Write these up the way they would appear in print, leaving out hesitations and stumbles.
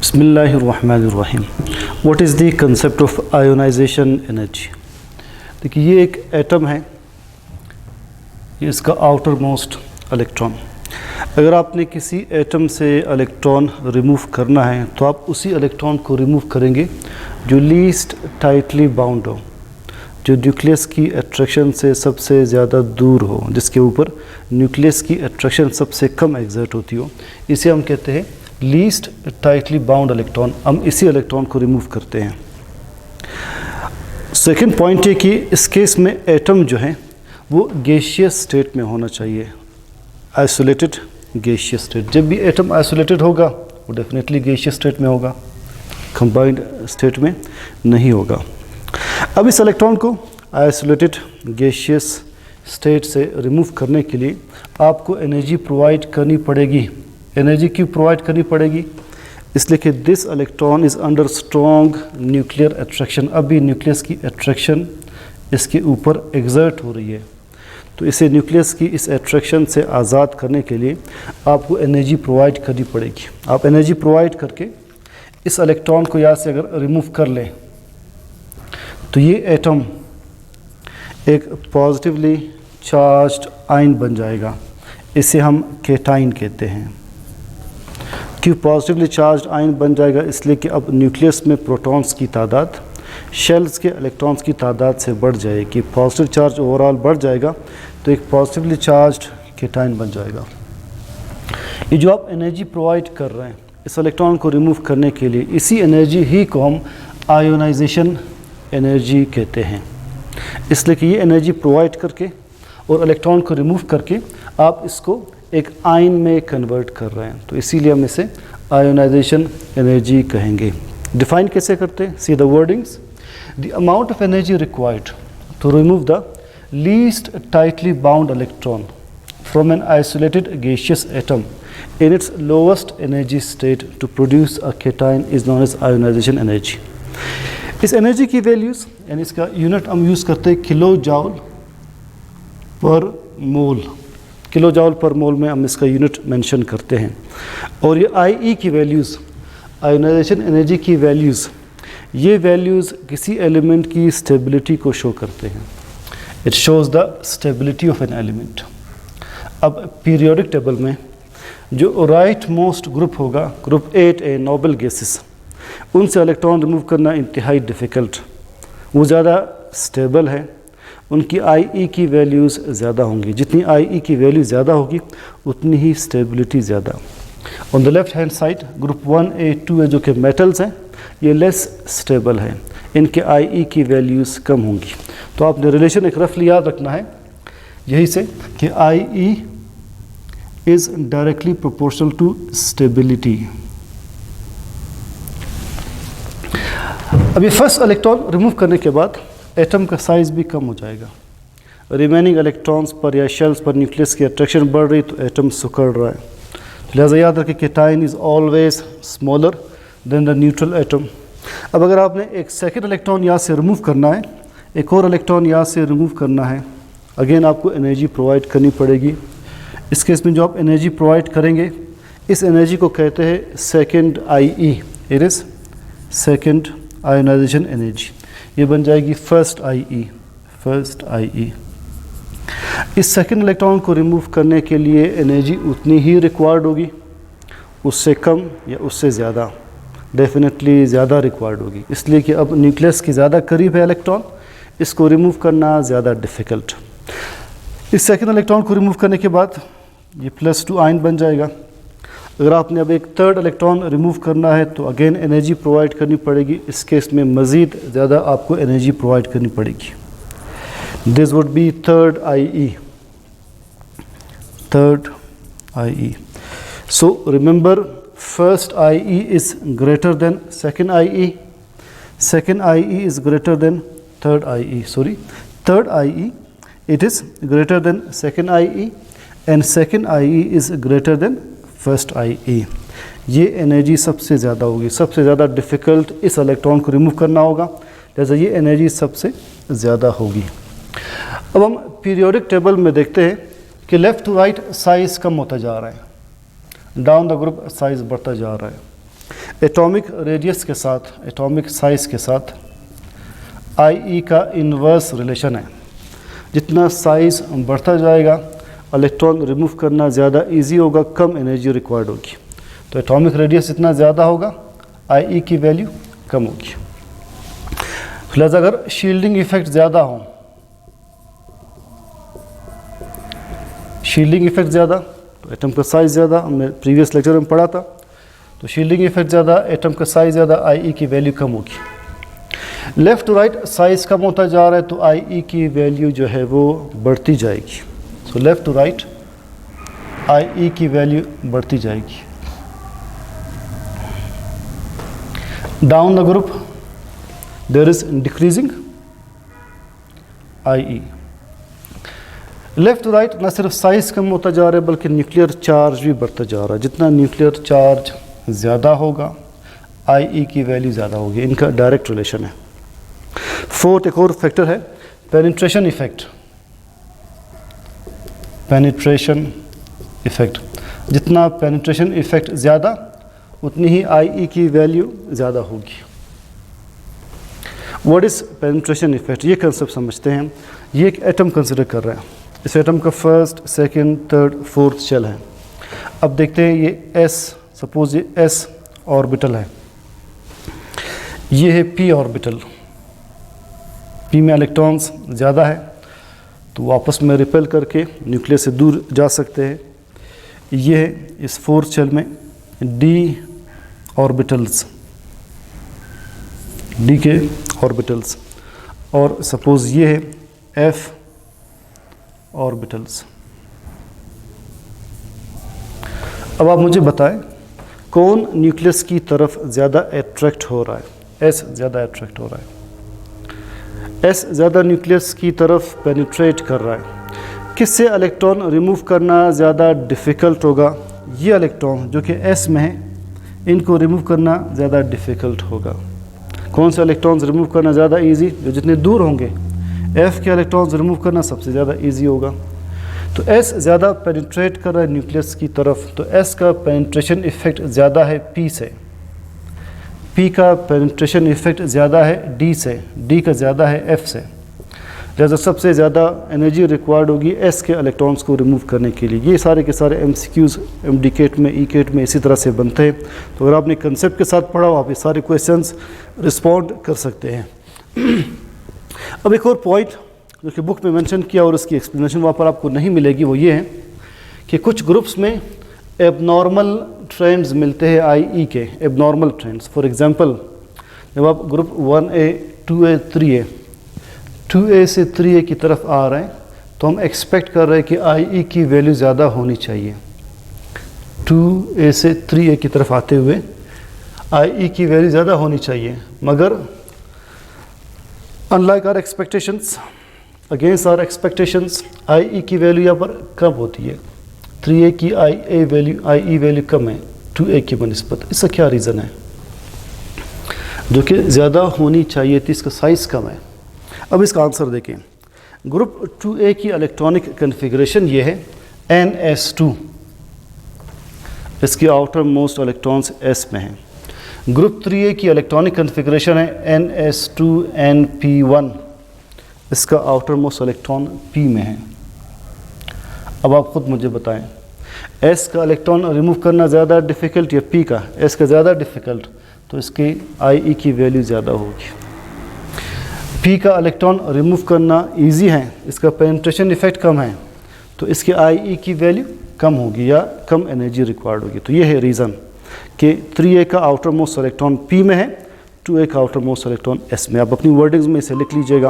बिस्मिल्लाहिर्रहमानिर्रहीम। What is the concept of ionization energy. देखिए, ये एक एटम है, ये इसका आउटर मोस्ट इलेक्ट्रॉन। अगर आपने किसी एटम से इलेक्ट्रॉन रिमूव करना है तो आप उसी इलेक्ट्रॉन को रिमूव करेंगे जो लीस्ट टाइटली बाउंड हो, जो न्यूक्लियस की अट्रैक्शन से सबसे ज़्यादा दूर हो, जिसके ऊपर न्यूक्लियस की अट्रैक्शन सबसे कम एग्जर्ट होती हो। इसे हम कहते हैं लीस्ट टाइटली बाउंड इलेक्ट्रॉन। हम इसी इलेक्ट्रॉन को रिमूव करते हैं। सेकंड पॉइंट है कि इस केस में एटम जो है वो गैसियस स्टेट में होना चाहिए, आइसोलेटेड गैसियस स्टेट। जब भी एटम आइसोलेटेड होगा वो डेफिनेटली गैसियस स्टेट में होगा, कंबाइंड स्टेट में नहीं होगा। अब इस इलेक्ट्रॉन को आइसोलेटेड गैसियस स्टेट से रिमूव करने के लिए आपको एनर्जी प्रोवाइड करनी पड़ेगी। एनर्जी क्यों प्रोवाइड करनी पड़ेगी? इसलिए कि this electron is under strong nuclear attraction. अभी न्यूक्लियस की अट्रैक्शन इसके ऊपर एग्जर्ट हो रही है, तो इसे न्यूक्लियस की इस अट्रैक्शन से आज़ाद करने के लिए आपको एनर्जी प्रोवाइड करनी पड़ेगी। आप एनर्जी प्रोवाइड करके इस इलेक्ट्रॉन को यहाँ से अगर रिमूव कर लें तो ये एटम एक पॉजिटिवली चार्ज्ड आयन बन जाएगा। इसे हम केटाइन कहते हैं। क्यों पॉजिटिवली चार्ज्ड आयन बन जाएगा? इसलिए कि अब न्यूक्लियस में प्रोटॉन्स की तादाद शेल्स के इलेक्ट्रॉन्स की तादाद से बढ़ जाएगी। पॉजिटिव चार्ज ओवरऑल बढ़ जाएगा तो एक पॉजिटिवली चार्ज्ड केटाइन बन जाएगा। ये जो आप एनर्जी प्रोवाइड कर रहे हैं इस इलेक्ट्रॉन को रिमूव करने के लिए, इसी एनर्जी ही को हम आयोनाइजेशन एनर्जी कहते हैं। इसलिए कि ये एनर्जी प्रोवाइड करके और इलेक्ट्रॉन को रिमूव करके आप इसको एक आयन में कन्वर्ट कर रहे हैं, तो इसीलिए हम इसे आयोनाइजेशन एनर्जी कहेंगे। डिफाइन कैसे करते हैं? See the wordings. The amount of energy required to remove the least tightly bound electron from an isolated gaseous atom in its lowest energy state to produce a cation is known as ionization energy. इस energy की values यानी इसका unit हम use करते हैं kilo joule पर मोल। Kilo joule पर मोल में हम इसका यूनिट मेंशन करते हैं। और ये आई की वैल्यूज़, आयोनाइजेशन एनर्जी की वैल्यूज़, ये वैल्यूज़ किसी एलिमेंट की स्टेबिलिटी को शो करते हैं। It shows the stability of an element. अब पीरियोडिक टेबल में जो राइट मोस्ट ग्रुप होगा, ग्रुप 8A नोबल गैसेस, उनसे इलेक्ट्रॉन रिमूव करना इंतहाई डिफ़िकल्ट। वो ज़्यादा स्टेबल है, उनकी आई की वैल्यूज़ ज़्यादा होंगी। जितनी आई की वैल्यू ज़्यादा होगी उतनी ही स्टेबिलिटी ज़्यादा। On the left hand side group 1A 2A जो कि मेटल्स हैं, ये लेस स्टेबल है, इनके आई की वैल्यूज़ कम होंगी। तो आपने रिलेशन एक रफली याद रखना है यही से कि I is directly proportional to stability. अब ये फर्स्ट इलेक्ट्रॉन रिमूव करने के बाद एटम का साइज़ भी कम हो जाएगा। रिमेनिंग इलेक्ट्रॉन्स पर या शेल्स पर न्यूक्लियस की अट्रैक्शन बढ़ रही तो एटम सिकुड़ रहा है। लिहाजा याद रखें cation is always smaller than the neutral atom. अब अगर आपने एक सेकंड इलेक्ट्रॉन यहाँ से रिमूव करना है, एक और इलेक्ट्रॉन यहाँ से रिमूव करना है, अगेन आपको एनर्जी प्रोवाइड करनी पड़ेगी। इस केस में जो आप एनर्जी प्रोवाइड करेंगे इस एनर्जी को कहते हैं second I. It is second ionization energy. ये बन जाएगी फर्स्ट आई। इस सेकंड इलेक्ट्रॉन को रिमूव करने के लिए एनर्जी उतनी ही रिक्वायर्ड होगी, उससे कम या उससे ज़्यादा, डेफिनेटली ज़्यादा रिक्वायर्ड होगी। इसलिए कि अब न्यूक्लियस के ज़्यादा करीब है इलेक्ट्रॉन, इसको रिमूव करना ज़्यादा डिफ़िकल्ट। इस सेकंड इलेक्ट्रॉन को रिमूव करने के बाद ये +2 आयन बन जाएगा। अगर आपने अब एक थर्ड इलेक्ट्रॉन रिमूव करना है तो अगेन एनर्जी प्रोवाइड करनी पड़ेगी। इस केस में मज़ीद ज़्यादा आपको एनर्जी प्रोवाइड करनी पड़ेगी। This would be third I. So remember, first I is greater than second I, second I is greater than third I. Third I it is greater than second I and second I is greater than first आई। ये energy सबसे ज़्यादा होगी, सबसे ज़्यादा difficult इस electron को remove करना होगा, लिहाजा ये एनर्जी सबसे ज़्यादा होगी। अब हम पीरियोडिक टेबल में देखते हैं कि लेफ़्ट टू राइट साइज़ कम होता जा रहा है, डाउन द ग्रुप साइज़ बढ़ता जा रहा है। एटॉमिक रेडियस के साथ, एटॉमिक साइज़ के साथ IE का इन्वर्स रिलेशन है। जितना साइज़ बढ़ता जाएगा इलेक्ट्रॉन रिमूव करना ज़्यादा इजी होगा, कम एनर्जी रिक्वायर्ड होगी। तो एटॉमिक रेडियस जितना ज़्यादा होगा IE की वैल्यू कम होगी। लिहाजा अगर शील्डिंग इफेक्ट ज़्यादा हो, शील्डिंग इफेक्ट ज़्यादा तो एटम का साइज़ ज़्यादा, हमने प्रीवियस लेक्चर में पढ़ा था। तो शील्डिंग इफेक्ट ज़्यादा, एटम का साइज़ ज़्यादा, IE की वैल्यू कम होगी। लेफ़्ट टू राइट साइज़ कम होता जा रहा है तो IE की वैल्यू जो है वो बढ़ती जाएगी। So left to right IE की वैल्यू बढ़ती जाएगी। Down the group there is decreasing IE। Left to right ना सिर्फ साइज़ कम होता जा रहा है बल्कि न्यूक्लियर चार्ज भी बढ़ता जा रहा है। जितना न्यूक्लियर चार्ज ज़्यादा होगा IE की वैल्यू ज़्यादा होगी। इनका डायरेक्ट रिलेशन है। फोर्थ एक और फैक्टर है पेनिट्रेशन इफेक्ट। पेनिट्रेशन इफेक्ट, जितना पेनिट्रेशन इफेक्ट ज़्यादा उतनी ही IE की वैल्यू ज़्यादा होगी। व्हाट इज़ पेनिट्रेशन इफेक्ट, ये कंसेप्ट समझते हैं। ये एक एटम कंसिडर कर रहे हैं। इस एटम का first, second, third, fourth shell है। अब देखते हैं ये S, सपोज ये S ऑर्बिटल है, ये है P ऑर्बिटल। P में इलेक्ट्रॉन्स ज़्यादा है तो वो आपस में रिपेल करके न्यूक्लियस से दूर जा सकते हैं। ये है इस फोर्थ शेल में D ऑर्बिटल्स, D के ऑर्बिटल्स, और सपोज ये है F ऑर्बिटल्स। अब आप मुझे बताएं कौन न्यूक्लियस की तरफ ज़्यादा अट्रैक्ट हो रहा है। S ज़्यादा अट्रैक्ट हो रहा है। S ज़्यादा न्यूक्लियस की तरफ पेनिट्रेट कर रहा है। किससे इलेक्ट्रॉन रिमूव करना ज़्यादा डिफ़िकल्ट होगा? ये इलेक्ट्रॉन जो कि S में है, इनको रिमूव करना ज़्यादा डिफ़िकल्ट होगा। कौन से इलेक्ट्रॉन्स रिमूव करना ज़्यादा इजी? जो जितने दूर होंगे। F के इलेक्ट्रॉन्स रिमूव करना सबसे ज़्यादा इजी होगा। तो S ज़्यादा पेनिट्रेट कर रहा है न्यूक्लियस की तरफ, तो S का पेनिट्रेशन इफेक्ट ज़्यादा है P से। P का पेनिट्रेशन इफेक्ट ज़्यादा है D से, D का ज़्यादा है F से। लिहाजा सबसे ज़्यादा एनर्जी रिक्वायर्ड होगी S के इलेक्ट्रॉन्स को रिमूव करने के लिए। ये सारे के सारे MCQs MDCAT में, ECAT में इसी तरह से बनते हैं। तो अगर आपने कंसेप्ट के साथ पढ़ा हो आप ये सारे क्वेश्चंस रिस्पॉन्ड कर सकते हैं। अब एक और पॉइंट जो कि बुक में मेंशन किया और उसकी एक्सप्लेनेशन वहाँ पर आपको नहीं मिलेगी, वो ये है कि कुछ ग्रुप्स में एबनॉर्मल ट्रेंड्स मिलते हैं IE के, एबनॉर्मल ट्रेंड्स। फॉर एग्जांपल जब आप group 1A, 2A, 3A, 2A से 3A की तरफ आ रहे हैं तो हम एक्सपेक्ट कर रहे हैं कि IE की वैल्यू ज़्यादा होनी चाहिए। 2A से 3A की तरफ आते हुए IE की वैल्यू ज़्यादा होनी चाहिए, मगर unlike our expectations, against our expectations, IE की वैल्यू यहाँ पर कम होती है। 3A की IE वैल्यू कम है 2A की बनिस्बत। इसका क्या रीज़न है? जो कि ज़्यादा होनी चाहिए थी, इसका साइज़ कम है। अब इसका आंसर देखें। ग्रुप 2A की इलेक्ट्रॉनिक कन्फिग्रेशन ये है NS2, इसके आउटर मोस्ट इलेक्ट्रॉन्स S में हैं। ग्रुप 3A की इलेक्ट्रॉनिक कन्फिग्रेशन है NS2NP1, इसका आउटर मोस्ट इलेक्ट्रॉन P में है। अब आप खुद मुझे बताएं S का इलेक्ट्रॉन रिमूव करना ज़्यादा डिफ़िकल्ट या P का? S का ज़्यादा डिफ़िकल्ट, तो इसकी IE की वैल्यू ज़्यादा होगी। P का इलेक्ट्रॉन रिमूव करना इजी है, इसका पेनिट्रेशन इफेक्ट कम है, तो इसकी IE की वैल्यू कम होगी या कम एनर्जी रिक्वायर्ड होगी। तो ये है रीज़न कि 3A का आउटर मोस्ट इलेक्ट्रॉन P में है, 2A का आउटर मोस्ट इलेक्ट्रॉन S में। आप अपनी वर्डिंग्स में इसे लिख लीजिएगा।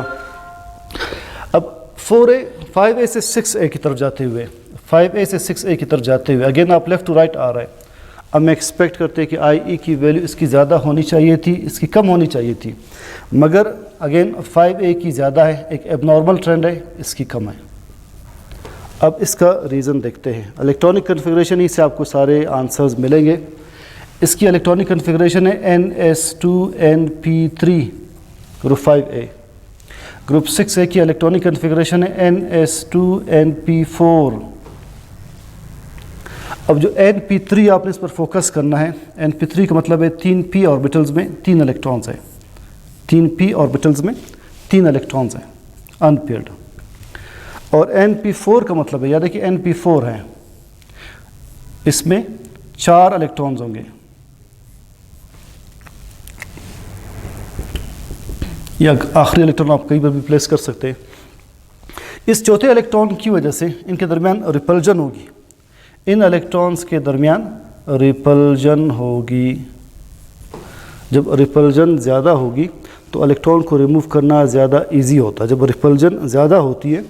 अब 5A से 6A की तरफ जाते हुए, 5A से 6A की तरफ जाते हुए अगेन आप लेफ़्ट टू राइट आ रहे हैं। अब मैं एक्सपेक्ट करते हैं कि IE की वैल्यू इसकी ज़्यादा होनी चाहिए थी, इसकी कम होनी चाहिए थी, मगर अगेन 5A की ज़्यादा है, एक एबनॉर्मल ट्रेंड है, इसकी कम है। अब इसका रीज़न देखते हैं। इलेक्ट्रॉनिक कन्फिग्रेशन ही से आपको सारे आंसर्स मिलेंगे। इसकी इलेक्ट्रॉनिक कन्फिग्रेशन है NS2NP3 group 5A। Group 6A की इलेक्ट्रॉनिक कन्फिग्रेशन है NS2NP4। अब जो Np3 आपने इस पर फोकस करना है, Np3 का मतलब है 3p ऑर्बिटल्स में 3 इलेक्ट्रॉन्स हैं, 3p ऑर्बिटल्स में 3 इलेक्ट्रॉन्स हैं अनपेयर्ड। और Np4 का मतलब है, याद है कि Np4 है, इसमें 4 इलेक्ट्रॉन्स होंगे, या आखिरी इलेक्ट्रॉन आप कहीं पर भी प्लेस कर सकते हैं। इस चौथे इलेक्ट्रॉन की वजह से इनके दरमियान रिपल्जन होगी, इन इलेक्ट्रॉन्स के दरमियान रिपल्जन होगी। जब रिपल्जन ज़्यादा होगी तो इलेक्ट्रॉन को रिमूव करना ज़्यादा इजी होता है। जब रिपल्जन ज़्यादा होती है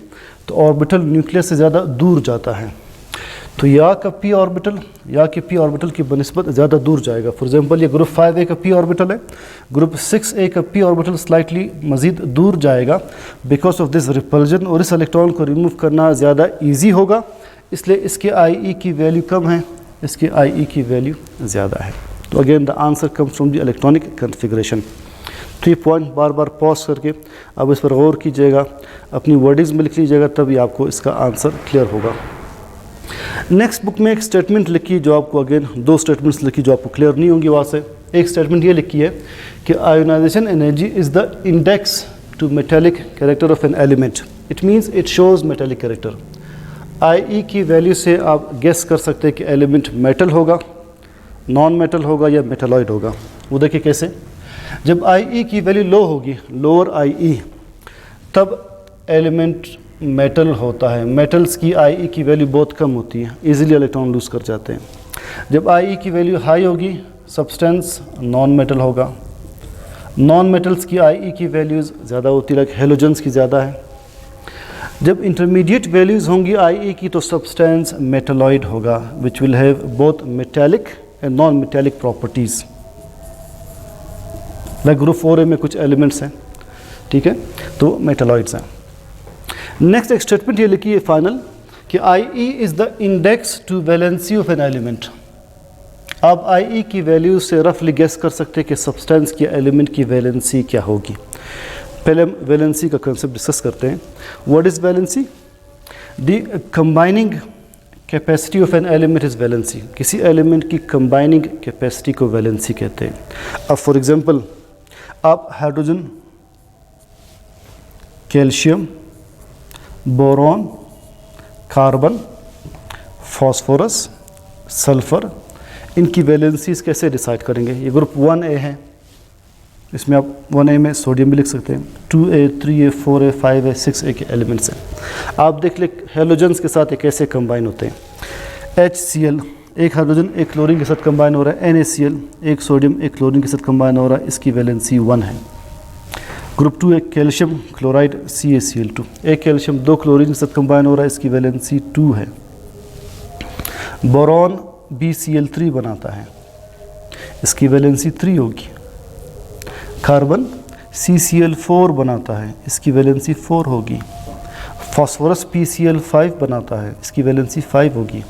तो ऑर्बिटल न्यूक्लियस से ज़्यादा दूर जाता है, तो या का p ऑर्बिटल या कि p ऑर्बिटल की बनिस्बत ज़्यादा दूर जाएगा। फॉर एग्जांपल ये ग्रुप 5a का p ऑर्बिटल है, ग्रुप 6a का p ऑर्बिटल स्लाइटली मज़ीद दूर जाएगा बिकॉज ऑफ दिस रिपल्जन, और इस इलेक्ट्रॉन को रिमूव करना ज़्यादा ईजी होगा, इसलिए इसके IE की वैल्यू कम है, इसके IE की वैल्यू ज़्यादा है। तो again the answer comes from the electronic configuration. तो ये पॉइंट बार बार पॉज करके अब इस पर गौर कीजिएगा, अपनी वर्डिंग्स में लिख लीजिएगा, तभी आपको इसका आंसर क्लियर होगा। नेक्स्ट बुक में एक स्टेटमेंट लिखी जो आपको, अगेन 2 स्टेटमेंट्स लिखी जो आपको क्लियर नहीं होंगी वहाँ से। एक स्टेटमेंट ये लिखी है कि ionization energy is the index to metallic character of an element, it means it shows metallic character. IE की वैल्यू से आप गेस कर सकते हैं कि एलिमेंट मेटल होगा, नॉन मेटल होगा या मेटलॉइड होगा। वो देखिए कैसे, जब IE की वैल्यू लो होगी, लोअर IE, तब एलिमेंट मेटल होता है। मेटल्स की IE की वैल्यू बहुत कम होती है, इजीली इलेक्ट्रॉन लूज कर जाते हैं। जब IE की वैल्यू हाई होगी, सब्सटेंस नॉन मेटल होगा। नॉन मेटल्स की IE की वैल्यूज़ ज़्यादा होती है, लाइक हेलोजेंस की ज़्यादा है। जब इंटरमीडिएट वैल्यूज़ होंगी IE की, तो सब्सटेंस मेटलॉइड होगा, which will have both metallic and non metallic properties. Like group 4A में कुछ एलिमेंट्स हैं, ठीक है, तो मेटलॉइड्स हैं। नेक्स्ट एक स्टेटमेंट ये लिखी है फाइनल कि IE is the index to valency of an element. आप IE की वैल्यू से रफली गेस कर सकते हैं कि सब्सटेंस की एलिमेंट की वैलेंसी क्या होगी। पहले हम वैलेंसी का कंसेप्ट डिस्कस करते हैं। What is valency? The combining capacity of an element is valency. किसी एलिमेंट की कंबाइनिंग कैपेसिटी को वैलेंसी कहते हैं। अब फॉर एग्जांपल आप hydrogen, calcium, boron, carbon, phosphorus, sulphur, इनकी वैलेंसीज कैसे डिसाइड करेंगे? ये ग्रुप 1A है, इसमें आप 1A में सोडियम भी लिख सकते हैं। 2A, 3A, 4A, 5A, 6A के एलिमेंट्स हैं। आप देख ले हेलोजेंस के साथ ये कैसे कंबाइन होते हैं। HCl, एक हाइड्रोजन एक क्लोरीन के साथ कंबाइन हो रहा है। NaCl, एक सोडियम एक क्लोरीन के साथ कंबाइन हो रहा है, इसकी वैलेंसी 1 है। ग्रुप 2 एक कैल्शियम क्लोराइड CaCl2, एक कैल्शियम 2 क्लोरीन के साथ कंबाइन हो रहा है, इसकी वैलेंसी 2 है। बोरॉन BCl3 बनाता है, इसकी वैलेंसी 3 होगी। कार्बन CCl4 बनाता है, इसकी वैलेंसी 4 होगी। फास्फोरस PCl5 बनाता है, इसकी वैलेंसी 5 होगी।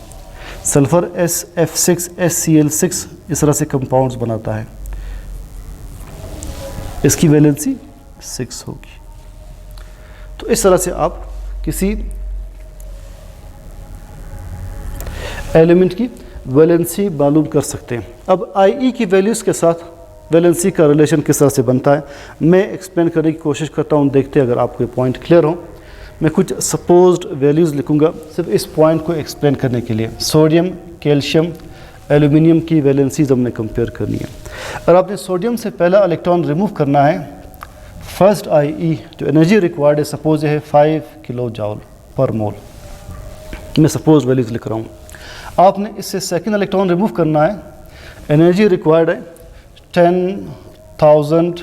सल्फ़र SF6 SCl6 इस तरह से कंपाउंड्स बनाता है, इसकी वैलेंसी 6 होगी। तो इस तरह से आप किसी एलिमेंट की वैलेंसी मालूम कर सकते हैं। अब IE की वैल्यूज़ के साथ वैलेंसी का रिलेशन किस तरह से बनता है, मैं एक्सप्लेन करने की कोशिश करता हूँ। देखते हैं अगर आपको ये पॉइंट क्लियर हो। मैं कुछ सपोज्ड वैल्यूज़ लिखूँगा सिर्फ इस पॉइंट को एक्सप्लेन करने के लिए। सोडियम, कैल्शियम, एल्यूमिनियम की वैलेंसीज हमने कंपेयर करनी है। और आपने सोडियम से पहला इलेक्ट्रॉन रिमूव करना है, फर्स्ट IE जो एनर्जी रिक्वायर्ड है, सपोज है 5 किलो जॉल पर मोल। मैं सपोज वैल्यूज़ लिख रहा हूँ। आपने इससे सेकंड इलेक्ट्रॉन रिमूव करना है, एनर्जी रिक्वायर्ड है 10,000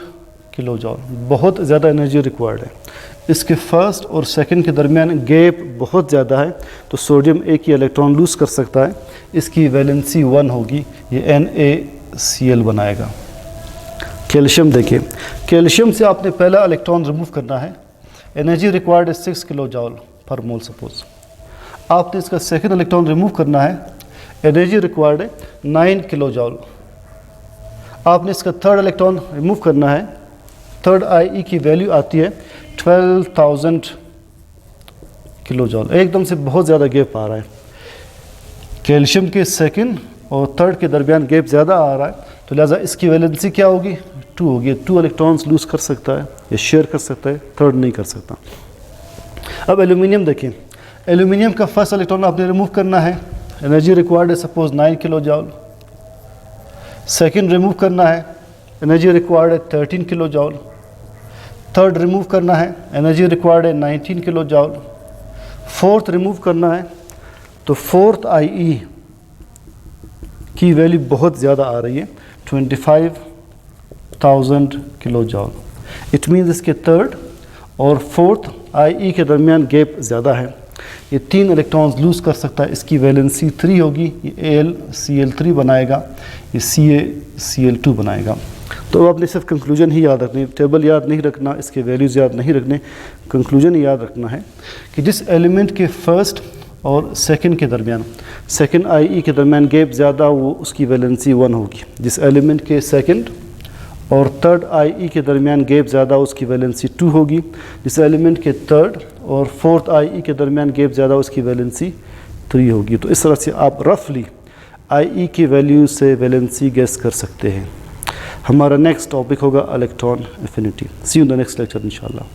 किलो जॉल, बहुत ज़्यादा एनर्जी रिक्वायर्ड है। इसके फर्स्ट और सेकंड के दरमियान गैप बहुत ज़्यादा है, तो सोडियम एक ही इलेक्ट्रॉन लूज़ कर सकता है, इसकी वैलेंसी 1 होगी, ये NaCl बनाएगा। कैल्शियम देखिए, कैल्शियम से आपने पहला इलेक्ट्रॉन रिमूव करना है, एनर्जी रिक्वायर्ड है 6 किलो जॉल पर मोल सपोज। आपने इसका सेकंड इलेक्ट्रॉन रिमूव करना है, एनर्जी रिक्वायर्ड है 9 किलो जॉल। आपने इसका थर्ड इलेक्ट्रॉन रिमूव करना है, थर्ड IE की वैल्यू आती है 12,000 किलो जॉल। एकदम से बहुत ज़्यादा गैप आ रहा है। कैल्शियम के सेकंड और थर्ड के दरमियान गैप ज़्यादा आ रहा है, तो लिहाजा इसकी वैलेंसी क्या होगी, 2 होगी। 2 इलेक्ट्रॉन्स लूज़ कर सकता है या शेयर कर सकता है, थर्ड नहीं कर सकता। अब एल्यूमिनियम देखें, एल्यूमिनियम का फर्स्ट इलेक्ट्रॉन आपने रिमूव करना है, एनर्जी रिक्वायर्ड है सपोज 9 किलो जॉल। सेकेंड रिमूव करना है, एनर्जी रिक्वायर्ड है 13 किलो जॉल। थर्ड रिमूव करना है, एनर्जी रिक्वायर्ड है 19 किलो जॉल। फोर्थ रिमूव करना है, तो फोर्थ IE की वैल्यू बहुत ज़्यादा आ रही है, 25,000 किलो जॉल। इट मीन्स इसके थर्ड और फोर्थ IE के दरमियान गैप ज़्यादा है, ये 3 इलेक्ट्रॉन्स लूज़ कर सकता है, इसकी वैलेंसी 3 होगी। ये AlCl3 बनाएगा, ये CaCl2 बनाएगा। तो आपने सिर्फ कंक्लूजन ही याद रखनी, टेबल याद नहीं रखना, इसके वैल्यूज़ याद नहीं रखने, कंक्लूजन याद रखना है कि जिस एलिमेंट के फर्स्ट और सेकंड के दरमियान, सेकंड IE के दरमियान गैप ज़्यादा, वो उसकी वैलेंसी 1 होगी। जिस एलिमेंट के सेकंड और थर्ड IE के दरमियान गैप ज़्यादा, उसकी वैलेंसी 2 होगी। जिस एलिमेंट के थर्ड और फोर्थ IE के दरमियान गैप ज़्यादा, उसकी वैलेंसी 3 होगी। तो इस तरह से आप रफली IE की वैल्यू से वैलेंसी गेस कर सकते हैं। हमारा नेक्स्ट टॉपिक होगा electron affinity. See you in the next lecture इंशाल्लाह।